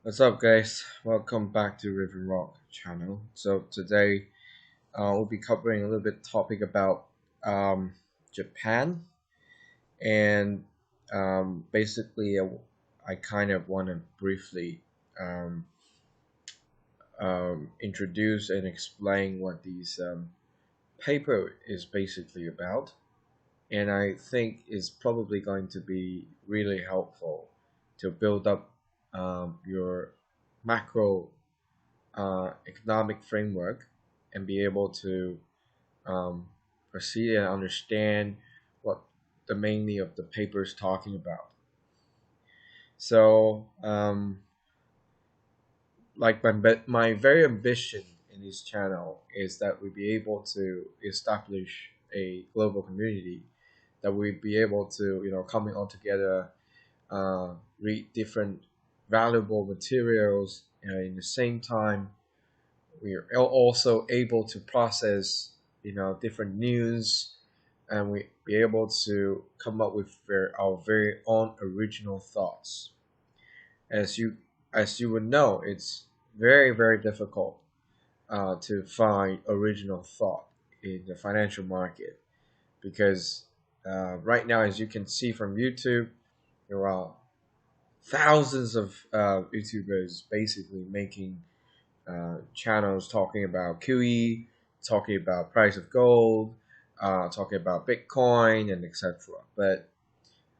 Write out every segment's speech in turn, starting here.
What's up, guys? Welcome back to Ravenrock channel. So today we'll be covering a little bit topic about Japan, and basically I kind of want to briefly um, introduce and explain what these paper is basically about, and I think is probably going to be really helpful to build up your macro economic framework and be able to um, proceed and understand what the mainly of the paper is talking about. So, like my very ambition in this channel is that we be able to establish a global community, that we be able to coming all together, read different valuable materials, in the same time we are also able to process different news, and we be able to come up with our very own original thoughts. As you would know, it's very difficult to find original thought in the financial market, because right now, as you can see from YouTube, there are thousands of YouTubers basically making channels talking about QE, talking about price of gold, talking about Bitcoin, and etc. But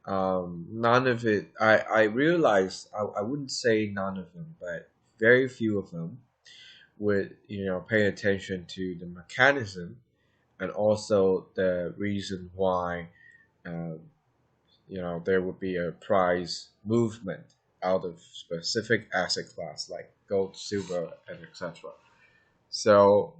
none of it, I realized, I wouldn't say none of them, but very few of them would pay attention to the mechanism and also the reason why there would be a price movement out of specific asset class like gold, silver, and etc. So,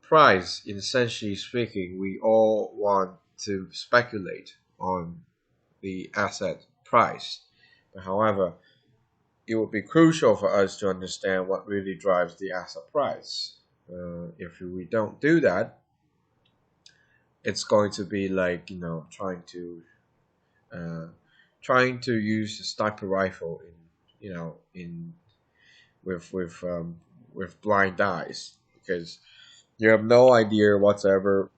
price, essentially speaking, we all want to speculate on the asset price. But however, it would be crucial for us to understand what really drives the asset price. If we don't do that, it's going to be like trying to use a sniper rifle in with blind eyes, because you have no idea whatsoever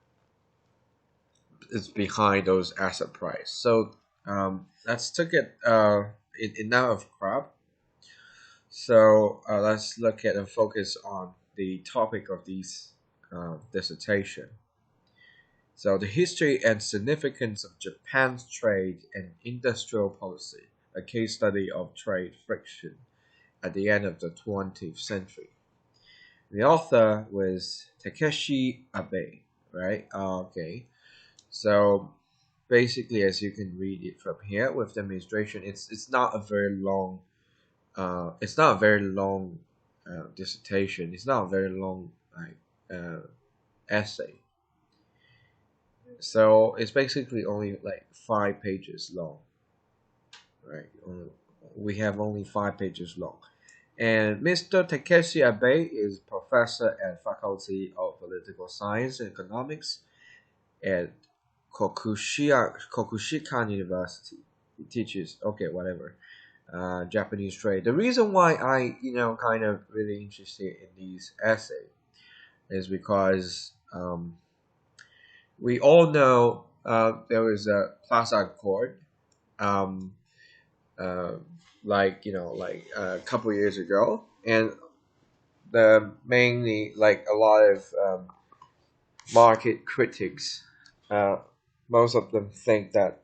is behind those asset price. So let's take it enough of crap. So let's look at and focus on the topic of this dissertation. So, the history and significance of Japan's trade and industrial policy, a case study of trade friction at the end of the 20th century. The author was Takeshi Abe, right? Okay. So, basically, as you can read it from here, with the administration, it's not a very long dissertation. It's not a very long essay. So it's basically only like 5 pages long, right? We have only 5 pages long. And Mr. Takeshi Abe is professor at Faculty of Political Science and Economics at Kokushikan University. He teaches, Japanese trade. The reason why I, kind of really interested in these essays is because we all know there was a Plaza Accord, um, a couple years ago, and the mainly like a lot of market critics, most of them think that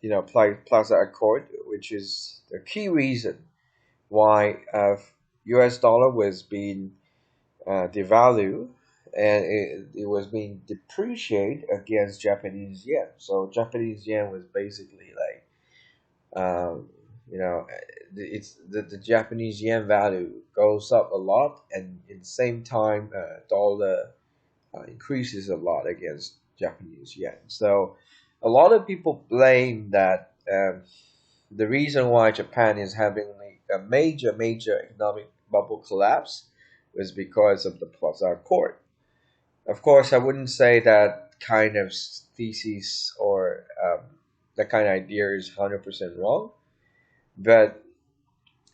Plaza Accord, which is the key reason why U.S. dollar was being devalued, and it was being depreciated against Japanese yen. So Japanese yen was basically like, it's the Japanese yen value goes up a lot, and at the same time, dollar increases a lot against Japanese yen. So a lot of people blame that the reason why Japan is having like a major economic bubble collapse was because of the Plaza Accord. Of course, I wouldn't say that kind of thesis or that kind of idea is 100% wrong, but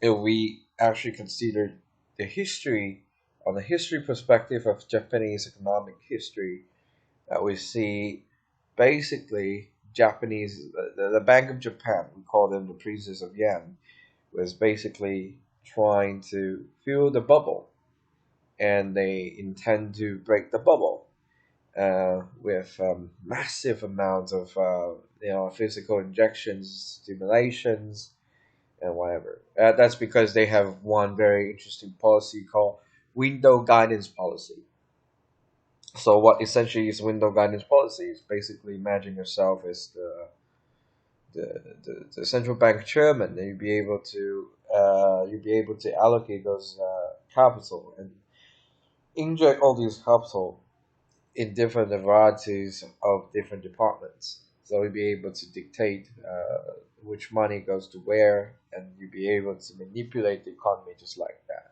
if we actually consider the history, on the history perspective of Japanese economic history, that we see basically the Bank of Japan, we call them the princes of yen, was basically trying to fill the bubble, and they intend to break the bubble with massive amounts of physical injections, stimulations, and whatever. That's because they have one very interesting policy called window guidance policy. So what essentially is window guidance policy is basically imagine yourself as the central bank chairman, and you'll be able to allocate those capital and inject all these capital in different varieties of different departments. So you'll be able to dictate which money goes to where, and you'll be able to manipulate the economy just like that.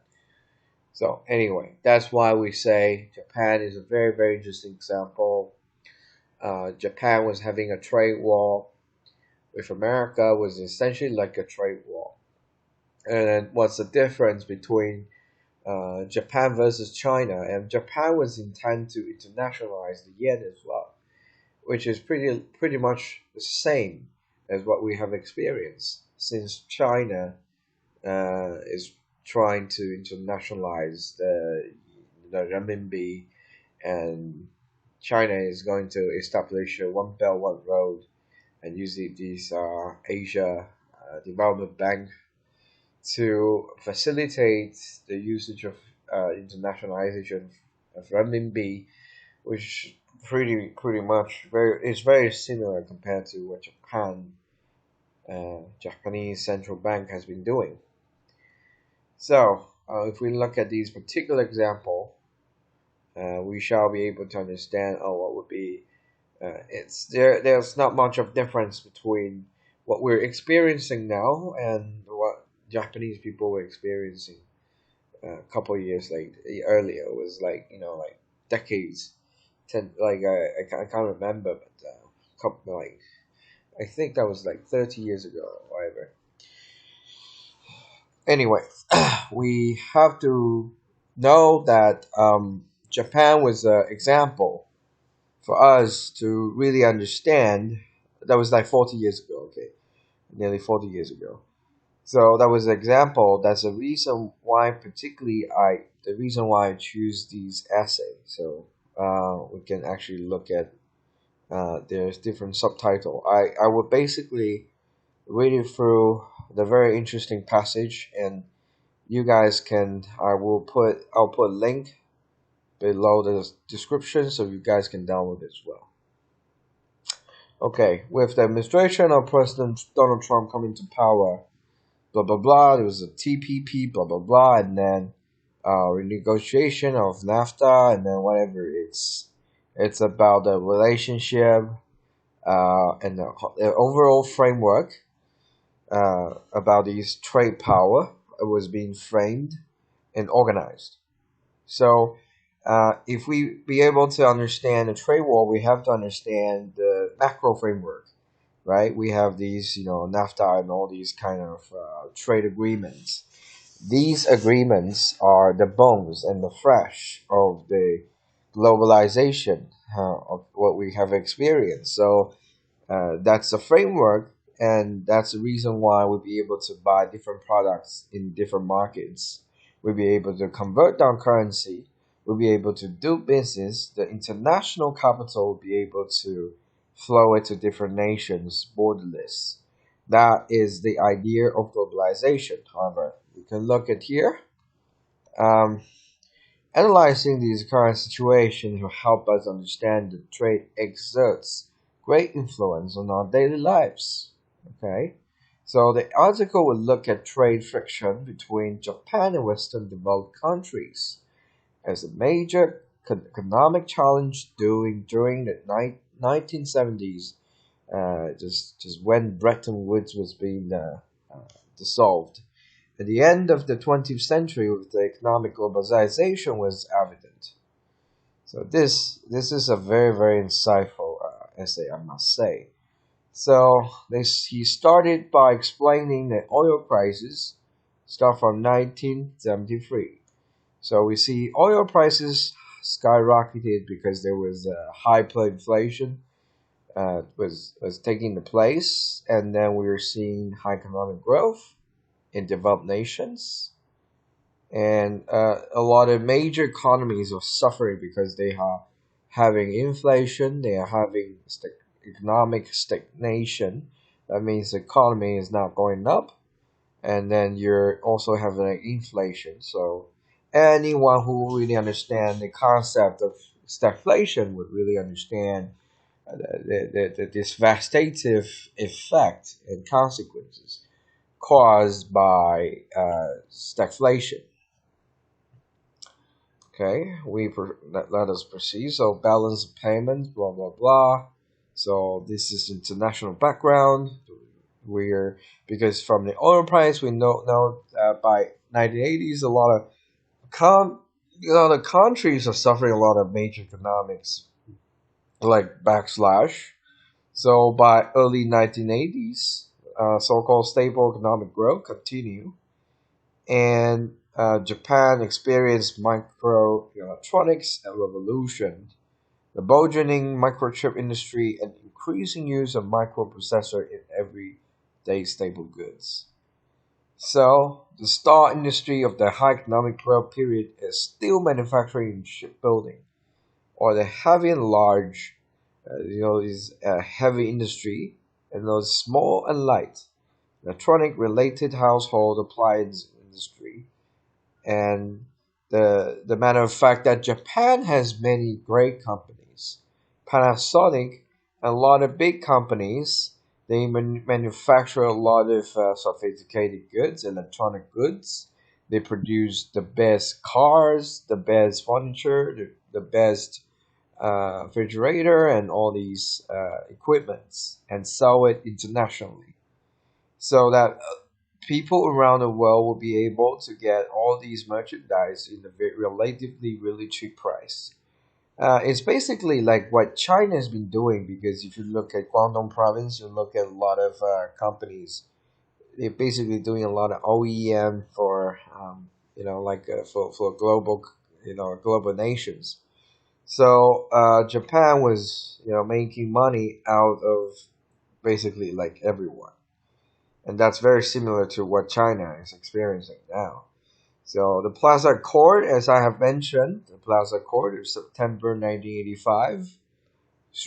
So anyway, that's why we say Japan is a very, very interesting example. Japan was having a trade war with America, was essentially like a trade war. And then what's the difference between Japan versus China? And Japan was intended to internationalize the yen as well, which is pretty much the same as what we have experienced, since China is trying to internationalize the renminbi, and China is going to establish a One Belt One Road and use these Asia Development Bank to facilitate the usage of internationalization of renminbi, which pretty much is very similar compared to what Japanese central bank has been doing. So if we look at these particular example, we shall be able to understand what would be there's not much of difference between what we're experiencing now and what Japanese people were experiencing a couple of years earlier. It was like decades, I can't remember, but I think that was 30 years ago or whatever. Anyway, we have to know that Japan was an example for us to really understand. That was 40 years ago, okay, nearly 40 years ago. So that was an example. That's the reason why, the reason why I choose these essays. So we can actually look at. There's different subtitle. I would basically read it through the very interesting passage, and you guys can. I'll put a link below the description so you guys can download it as well. Okay, with the administration of President Donald Trump coming to power, blah blah blah, there was a TPP, blah blah blah, and then renegotiation of NAFTA, and then whatever. It's about the relationship and the overall framework about these trade power was being framed and organized. So if we be able to understand the trade war, we have to understand the macro framework, right? We have these, NAFTA and all these kind of trade agreements. These agreements are the bones and the flesh of the globalization of what we have experienced. So that's the framework, and that's the reason why we'll be able to buy different products in different markets. We'll be able to convert down currency. We'll be able to do business. The international capital will be able to flow into different nations borderless. That is the idea of globalization. However, we can look at here. Analyzing these current situations will help us understand that trade exerts great influence on our daily lives. Okay, so the article will look at trade friction between Japan and Western developed countries as a major economic challenge during the 1970s, just when Bretton Woods was being dissolved. At the end of the 20th century, with the economic globalization was evident. So this is a very, very insightful essay, I must say. So he started by explaining the oil crisis start from 1973. So we see oil prices skyrocketed because there was hyperinflation was taking the place, and then we were seeing high economic growth in developed nations, and a lot of major economies are suffering because they are having inflation, they are having economic stagnation. That means the economy is not going up, and then you're also having inflation. So anyone who really understands the concept of stagflation would really understand this devastative effect and consequences caused by stagflation. Okay, let us proceed. So balance of payments, blah blah blah. So this is international background. Because from the oil price, we know by 1980s, a lot of countries are suffering a lot of major economics like backslash. So by early 1980s, so-called stable economic growth continued, and Japan experienced microelectronics revolution, the burgeoning microchip industry, and increasing use of microprocessor in everyday staple goods. So the star industry of the high economic growth period is steel manufacturing and shipbuilding, or the heavy and large, is a heavy industry, and those small and light electronic-related household appliance industry. And the matter of fact that Japan has many great companies, Panasonic, and a lot of big companies. They manufacture a lot of sophisticated goods, electronic goods. They produce the best cars, the best furniture, the best refrigerator, and all these equipments, and sell it internationally, so that people around the world will be able to get all these merchandise in a relatively really cheap price. It's basically like what China has been doing, because if you look at Guangdong province, you look at a lot of companies. They're basically doing a lot of OEM for for global global nations. So Japan was making money out of basically like everyone. And that's very similar to what China is experiencing now. So the Plaza Accord, as I have mentioned, the Plaza Accord of September 1985,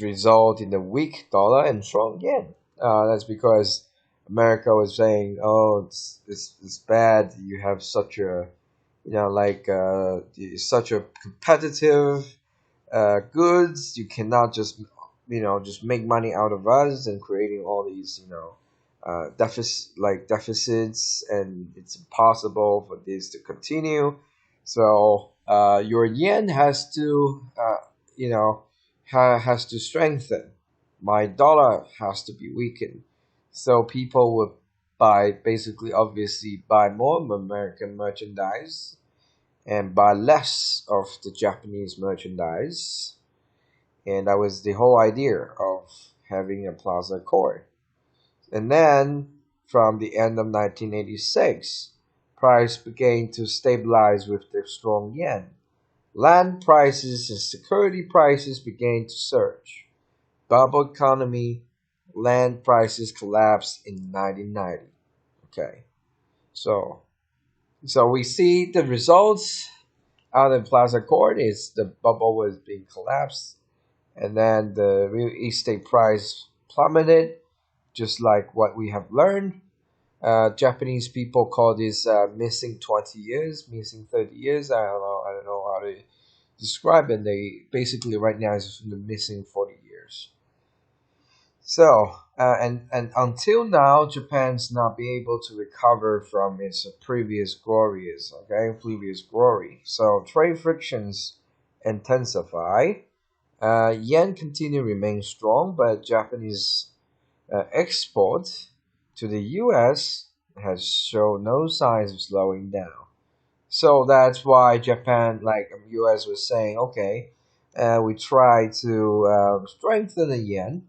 resulted in the weak dollar and strong yen. That's because America was saying, "Oh, it's bad. You have such a such a competitive goods. You cannot just make money out of us and creating all these deficits, and it's impossible for this to continue. So your yen has to has to strengthen. My dollar has to be weakened. So people would obviously buy more American merchandise and buy less of the Japanese merchandise. And that was the whole idea of having a Plaza Accord. And then, from the end of 1986, price began to stabilize with the strong yen. Land prices and security prices began to surge. Bubble economy, land prices collapsed in 1990. Okay, so we see the results out of Plaza Accord is the bubble was being collapsed, and then the real estate price plummeted, just like what we have learned. Japanese people call this missing 20 years, missing 30 years. I don't know how to describe it. They basically right now is the missing 40 years. So, and until now, Japan's not been able to recover from its previous glory. So trade frictions intensify. Yen continue to remain strong, but Japanese export to the U.S. has shown no signs of slowing down. So that's why Japan, like U.S. was saying, okay, we try to strengthen the yen,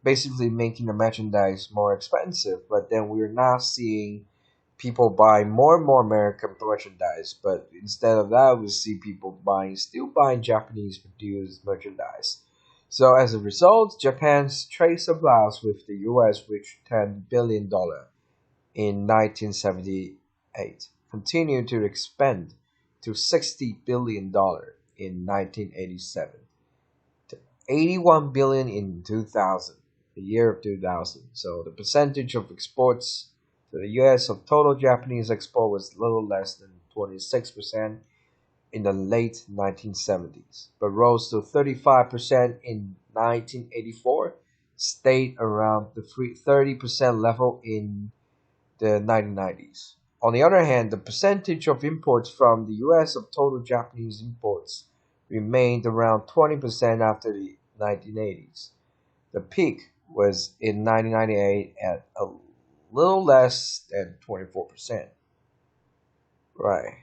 basically making the merchandise more expensive, but then we're not seeing people buy more and more American merchandise, but instead of that, we see people still buying Japanese produced merchandise. So as a result, Japan's trade surplus with the US reached $10 billion in 1978, continued to expand to $60 billion in 1987, to $81 billion in 2000, the year of 2000. So the percentage of exports to the US of total Japanese export was little less than 26% in the late 1970s, but rose to 35% in 1984, stayed around the 30% level in the 1990s. On the other hand, the percentage of imports from the US of total Japanese imports remained around 20% after the 1980s. The peak was in 1998 at a little less than 24%. Right.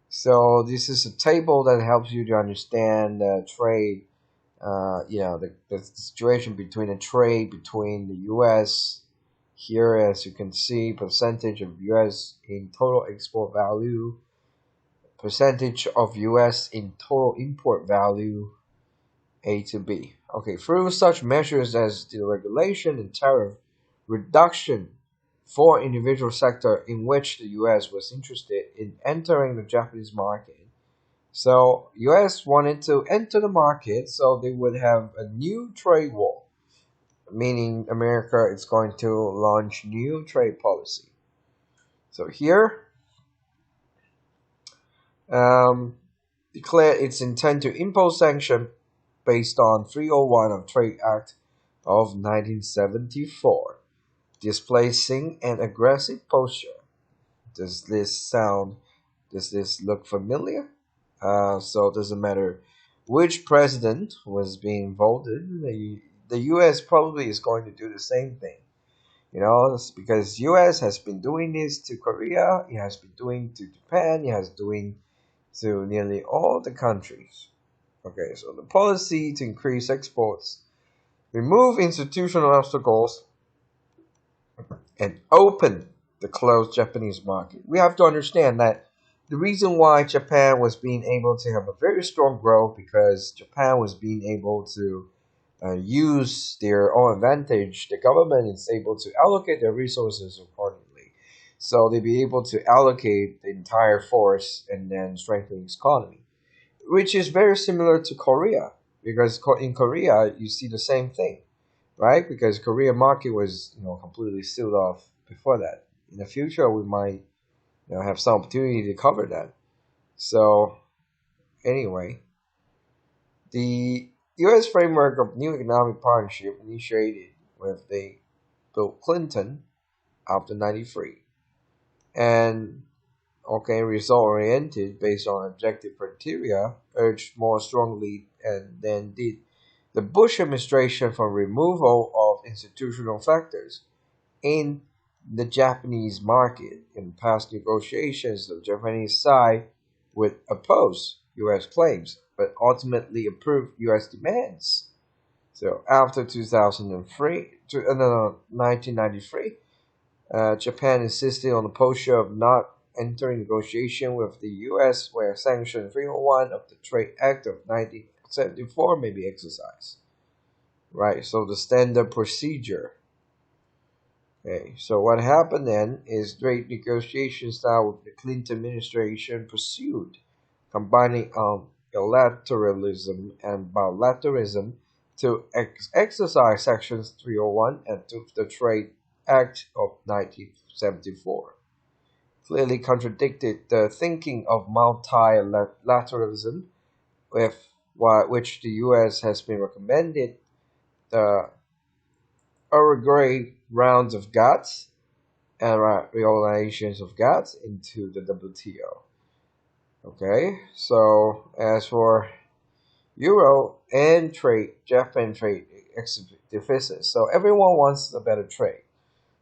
So this is a table that helps you to understand the trade, the situation between the trade between the U.S. Here, as you can see, percentage of U.S. in total export value, percentage of U.S. in total import value, A to B. Okay, through such measures as the regulation and tariff reduction for individual sector in which the U.S. was interested in entering the Japanese market. So U.S. wanted to enter the market, so they would have a new trade war, meaning America is going to launch new trade policy. So here, declared its intent to impose sanction based on 301 of Trade Act of 1974, displacing an aggressive posture. Does this look familiar? So it doesn't matter which president was being voted, the U.S. probably is going to do the same thing. Because U.S. has been doing this to Korea, it has been doing to Japan, it has doing to nearly all the countries. Okay, so the policy to increase exports, remove institutional obstacles, and open the closed Japanese market. We have to understand that the reason why Japan was being able to have a very strong growth because Japan was being able to use their own advantage. The government is able to allocate their resources accordingly. So they'll be able to allocate the entire force and then strengthen its economy, which is very similar to Korea, because in Korea you see the same thing, right? Because Korean market was completely sealed off before that. In the future, we might have some opportunity to cover that. So anyway, the U.S. framework of new economic partnership initiated with Bill Clinton after 93, and result-oriented based on objective criteria, urged more strongly than did the Bush administration for removal of institutional factors in the Japanese market. In past negotiations, the Japanese side would oppose U.S. claims, but ultimately approved U.S. demands. So after 1993, Japan insisted on the posture of not entering negotiation with the U.S. where Section 301 of the Trade Act of 1974 may be exercised. Right, so the standard procedure. Okay, so what happened then is trade negotiations now with the Clinton administration pursued, combining unilateralism and bilateralism to exercise Section 301 and the Trade Act of 1974. Clearly contradicted the thinking of multilateralism, with which the U.S. has been recommended the grade rounds of GATT and reorganizations of GATT into the WTO. Okay, so as for Euro and trade, Japan trade deficit, so everyone wants a better trade.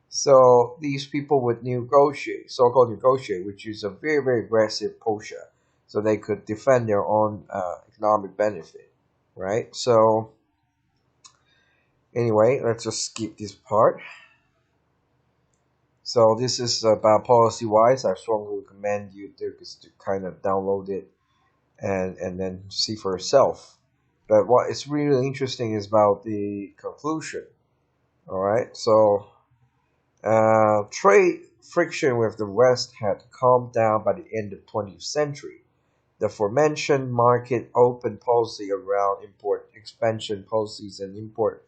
So these people would negotiate, so-called negotiate, which is a very, very aggressive posture, so they could defend their own economic benefit, right? So anyway, let's just skip this part. So this is about policy-wise. I strongly recommend you to kind of download it and then see for yourself. But what is really interesting is about the conclusion. All right, so trade friction with the West had calmed down by the end of the 20th century. The aforementioned market open policy around import expansion policies and import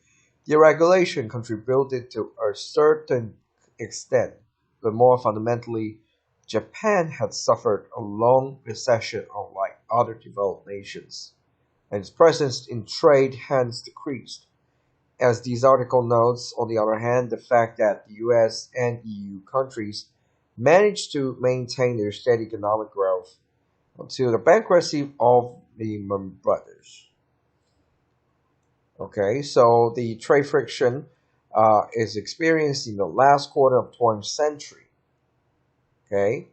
deregulation contributed to a certain extent, but more fundamentally, Japan had suffered a long recession unlike other developed nations, and its presence in trade hence decreased. As this article notes, on the other hand, the fact that the US and EU countries managed to maintain their steady economic growth until the bankruptcy of the Lehman Brothers. Okay, so the trade friction is experienced in the last quarter of the 20th century. Okay,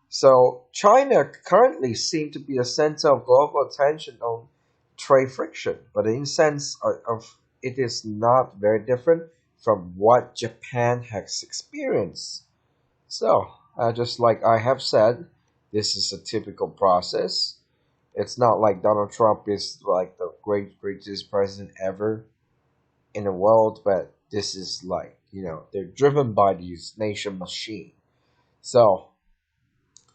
so China currently seems to be the center of global attention on trade friction, but in the sense of it is not very different from what Japan has experienced. So, just like I have said, this is a typical process. It's not like Donald Trump is like the greatest president ever in the world, but this is like, they're driven by this nation machine. So,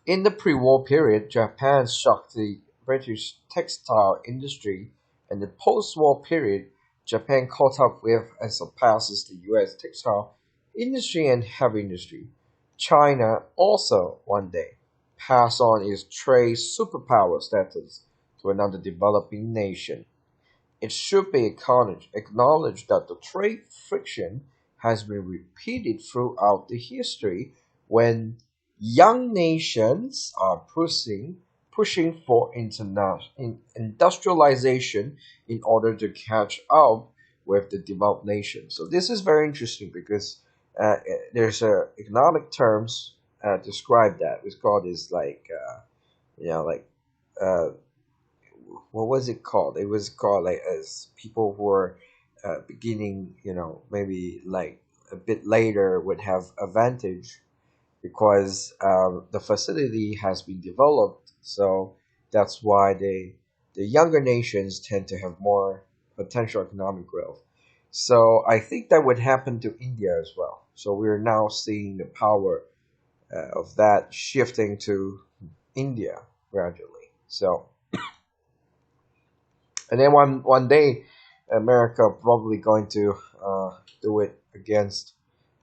in the pre-war period, Japan shocked the British textile industry, and the post-war period, Japan caught up with and surpasses the US textile industry and heavy industry. China also one day passed on its trade superpower status to another developing nation. It should be acknowledged that the trade friction has been repeated throughout the history when young nations are pushing for industrialization in order to catch up with the developed nations. So this is very interesting because there's economic terms describe that. It's called is like what was it called? It was called like as people who are beginning, maybe like a bit later would have advantage because the facility has been developed. So that's why the younger nations tend to have more potential economic growth. So I think that would happen to India as well. So we're now seeing the power of that shifting to India gradually. So, and then one day, America probably going to do it against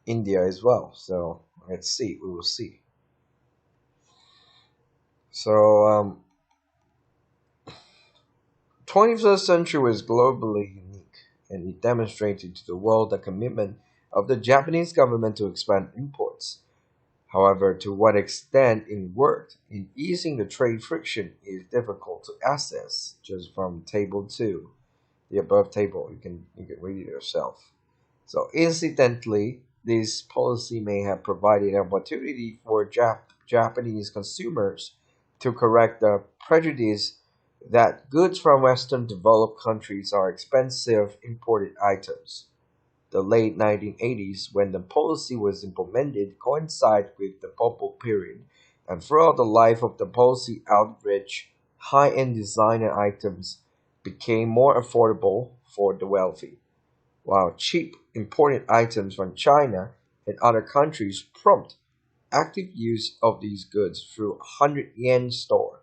India as well. So let's see. We will see. So 21st century was globally unique, and it demonstrated to the world the commitment of the Japanese government to expand imports. However, to what extent it worked in easing the trade friction is difficult to assess just from table 2, the above table. You can read it yourself. So incidentally, this policy may have provided an opportunity for Japanese consumers to correct the prejudice that goods from Western developed countries are expensive imported items. The late 1980s, when the policy was implemented, coincided with the bubble period, and throughout the life of the policy, average high-end designer items became more affordable for the wealthy, while cheap imported items from China and other countries prompt active use of these goods through a 100 yen store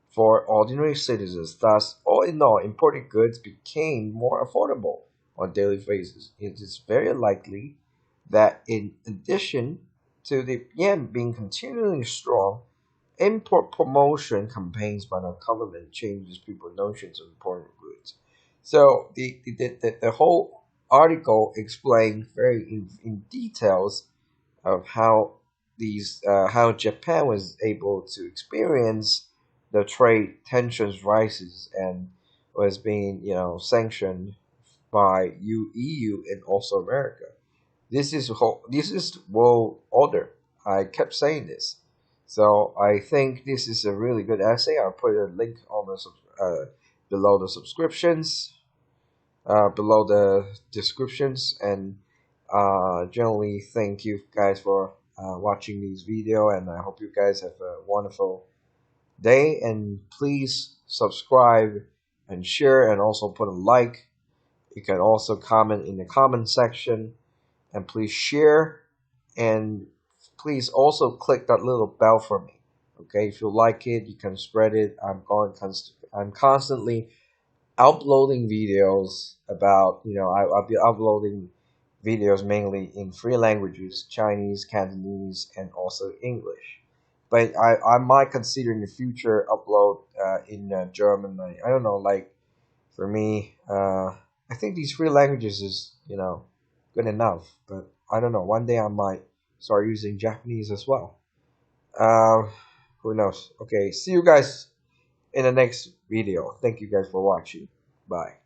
for ordinary citizens. Thus, all in all, imported goods became more affordable on a daily basis. It is very likely that in addition to the yen being continually strong, import promotion campaigns by the government changes people's notions of imported goods. So the whole article explained very in details of how how Japan was able to experience the trade tensions rises and was being sanctioned by EU and also America. This is world order. I kept saying this, so I think this is a really good essay. I'll put a link on the below the subscriptions, below the descriptions, and generally thank you guys for watching these video, and I hope you guys have a wonderful day. And please subscribe and share, and also put a like. You can also comment in the comment section, and please share, and please also click that little bell for me. Okay, if you like it, you can spread it. I'm constantly uploading videos about, I'll be uploading videos mainly in 3 languages: Chinese, Cantonese, and also English. But I might consider in the future upload in German. I don't know, like for me, I think these 3 languages is, good enough. But I don't know, one day I might start using Japanese as well. Who knows? Okay, see you guys in the next video. Thank you guys for watching. Bye.